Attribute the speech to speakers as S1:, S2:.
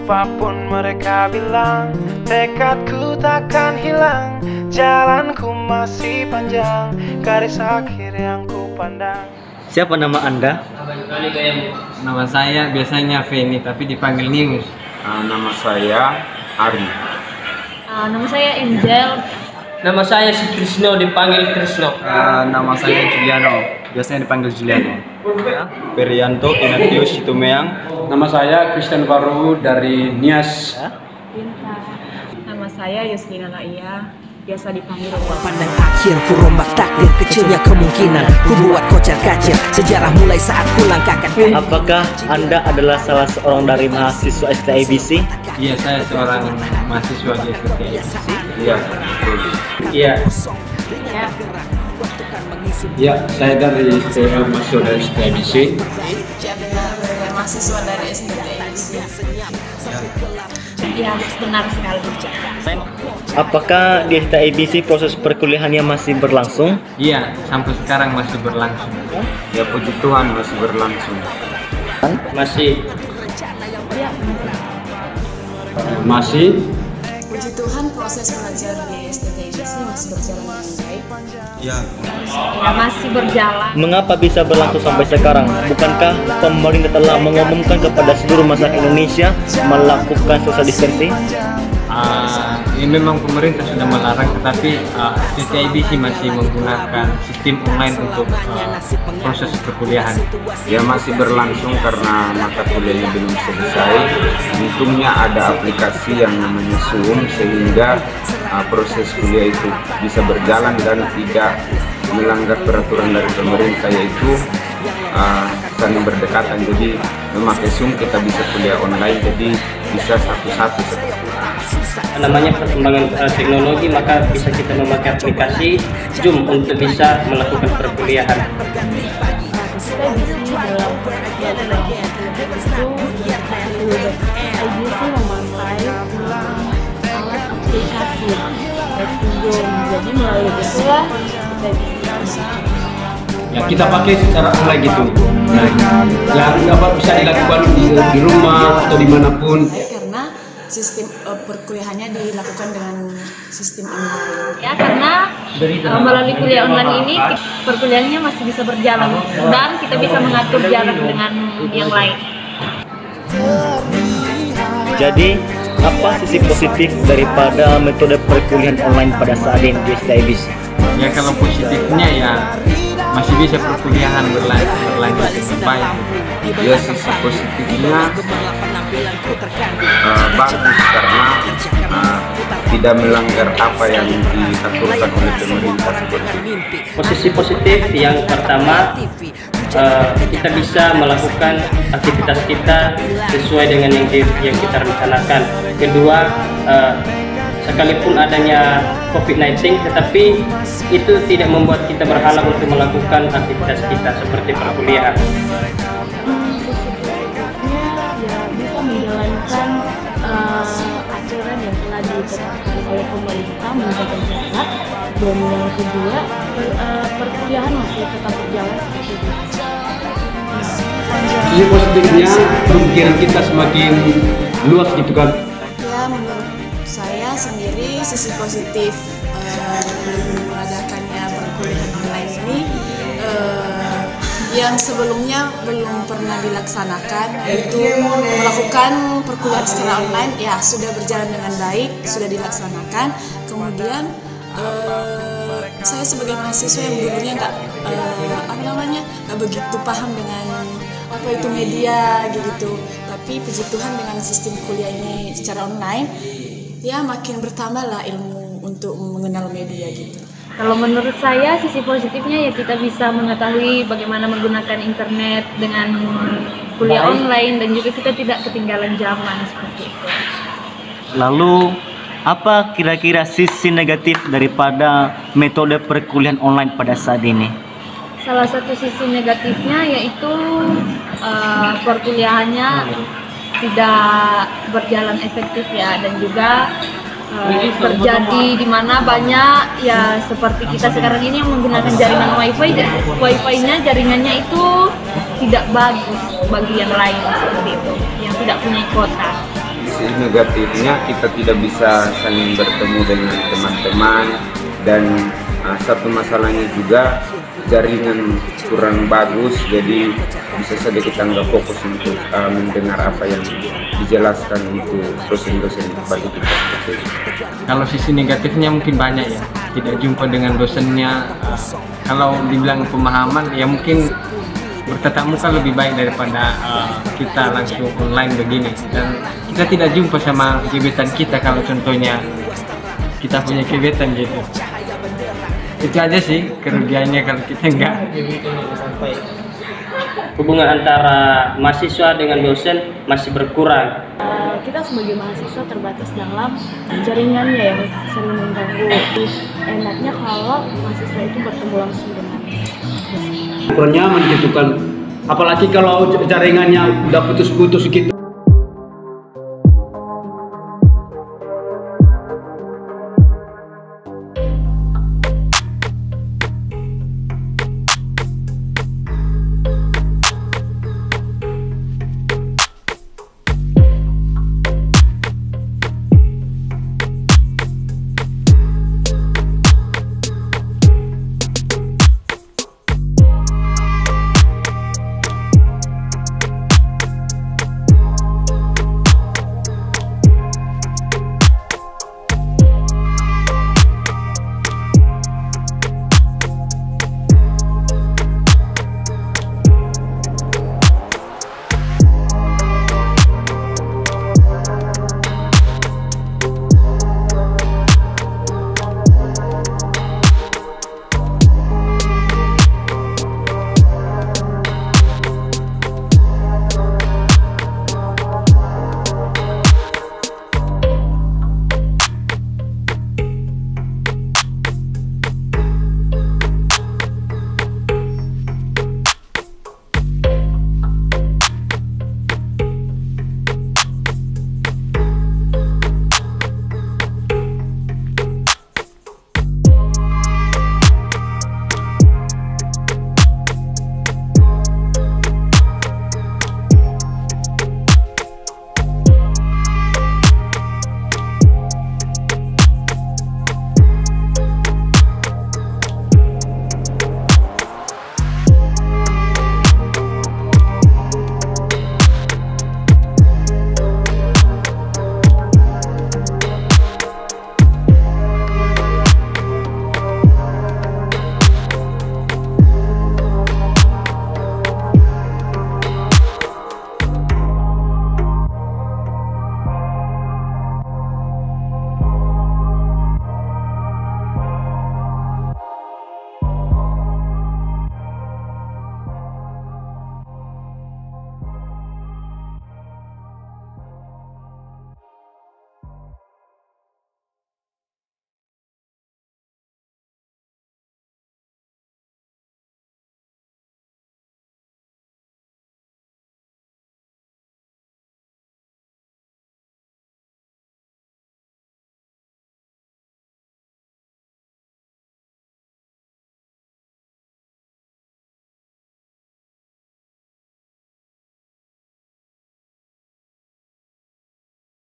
S1: Apapun mereka bilang, tekadku takkan hilang. Jalanku masih panjang, garis akhir yang ku pandang.
S2: Siapa nama Anda?
S3: Nama saya biasanya Feni tapi dipanggil Nius.
S4: Nama saya Ari.
S5: Nama saya Angel.
S6: Nama saya si Krisno, dipanggil Krisno.
S4: Nama saya Juliano, biasanya dipanggil Juliano. Perianto Inatio Situmeang.
S7: Nama saya Christian Baru dari Nias.
S5: Nama saya Yuslina Laia, biasa dipanggil
S8: Pandang akhir ku rombak takdir, kecilnya kemungkinan ku buat kocar kacir. Sejarah mulai saat ku langkahkan.
S2: Apakah Anda adalah salah seorang dari mahasiswa STIBC?
S3: Iya, saya seorang mahasiswa di STIBC.
S4: Iya, betul.
S7: Iya. Ya, saya dari mahasiswa dari STIBC.
S5: mahasiswa dari STIBC. Ya, benar sekali.
S2: Apakah di STIBC proses perkuliahannya masih berlangsung?
S3: Iya, sampai sekarang masih berlangsung.
S4: Ya puji Tuhan masih berlangsung.
S7: Masih. Masih.
S5: Puji Tuhan proses belajar di STIBC masih berjalan dengan baik.
S4: Ya.
S5: Ya, masih berjalan.
S2: Mengapa bisa berlangsung sampai sekarang? Bukankah pemerintah telah mengumumkan kepada seluruh masyarakat Indonesia melakukan social distancing?
S3: Ini memang pemerintah sudah melarang, tetapi STIBC masih menggunakan sistem online untuk proses perkuliahan.
S4: Ya masih berlangsung karena mata kuliahnya belum selesai. Untungnya ada aplikasi yang namanya Zoom sehingga proses kuliah itu bisa berjalan dan tidak melanggar peraturan dari pemerintah, yaitu saling berdekatan. Jadi memakai Zoom kita bisa kuliah online, jadi bisa satu-satu.
S6: Namanya perkembangan teknologi, maka bisa kita memakai aplikasi Zoom untuk bisa melakukan perkuliahan.
S5: STIBC dalam STIBC memakai alat aplikasi Zoom. Jadi melalui itulah kita bisa
S7: Ya kita pakai secara online gitu. Yang dapat bisa dilakukan di rumah atau dimanapun.
S5: karena sistem perkuliahannya dilakukan dengan sistem online. Ya, karena melalui kuliah online ini perkuliahannya masih bisa berjalan dan kita bisa mengatur jarak dengan yang lain.
S2: Jadi, apa sisi positif daripada metode perkuliahan online pada saat ini di STIBC?
S3: Ya kalau positifnya ya masih bisa perkuliahan berlanjut dengan baik.
S4: Ya sisi positifnya bagus karena tidak melanggar apa yang diaturkan oleh pemerintah seperti itu.
S6: Posisi positif yang pertama, kita bisa melakukan aktivitas kita sesuai dengan yang kita rencanakan. Kedua, sekalipun adanya COVID-19, tetapi itu tidak membuat kita berhalang untuk melakukan aktivitas kita seperti perkuliahan.
S5: Ya bisa menjalankan aturan yang telah ditetapkan oleh pemerintah menjaga jarak, dan yang kedua perkuliahan masih tetap berjalan seperti biasa.
S7: Sisi positifnya pemikiran kita semakin luas gitu kan.
S5: Ya, menurut saya sendiri sisi positif mengadakannya perkuliahan online ini yang sebelumnya belum pernah dilaksanakan, yaitu melakukan perkuliahan secara online, ya sudah berjalan dengan baik, sudah dilaksanakan. Kemudian saya sebagai mahasiswa yang dulunya nggak begitu paham dengan apa itu media gitu, tapi puji Tuhan dengan sistem kuliah ini secara online, ya makin bertambah lah ilmu untuk mengenal media gitu.
S9: Kalau menurut saya sisi positifnya ya kita bisa mengetahui bagaimana menggunakan internet dengan kuliah online, dan juga kita tidak ketinggalan zaman seperti itu.
S2: Lalu, apa kira-kira sisi negatif daripada metode perkuliahan online pada saat ini?
S9: Salah satu sisi negatifnya yaitu perkuliahannya tidak berjalan efektif ya, dan juga terjadi di mana banyak ya seperti kita sekarang ini yang menggunakan jaringan wifi, dan wifi-nya jaringannya itu tidak bagus bagi yang lain seperti itu, yang tidak punya kuota.
S4: sisi negatifnya kita tidak bisa saling bertemu dengan teman-teman, dan satu masalahnya juga jaringan kurang bagus, jadi bisa saja kita nggak fokus untuk mendengar apa yang dijelaskan untuk dosen-dosen bagi kita.
S3: Kalau sisi negatifnya mungkin banyak ya, tidak jumpa dengan dosennya. Kalau dibilang pemahaman ya mungkin bertatap muka lebih baik daripada kita langsung online begini, dan kita tidak jumpa sama gebetan kita kalau contohnya kita punya gebetan gitu. Itu aja sih kerugiannya kalau kita enggak.
S6: Hubungan antara mahasiswa dengan dosen masih berkurang.
S5: Kita sebagai mahasiswa terbatas dalam jaringannya yang sering mengganggu. Enaknya kalau mahasiswa itu bertemu langsung dengan
S7: kurang nyaman gitu kan, apalagi kalau jaringannya udah putus-putus gitu.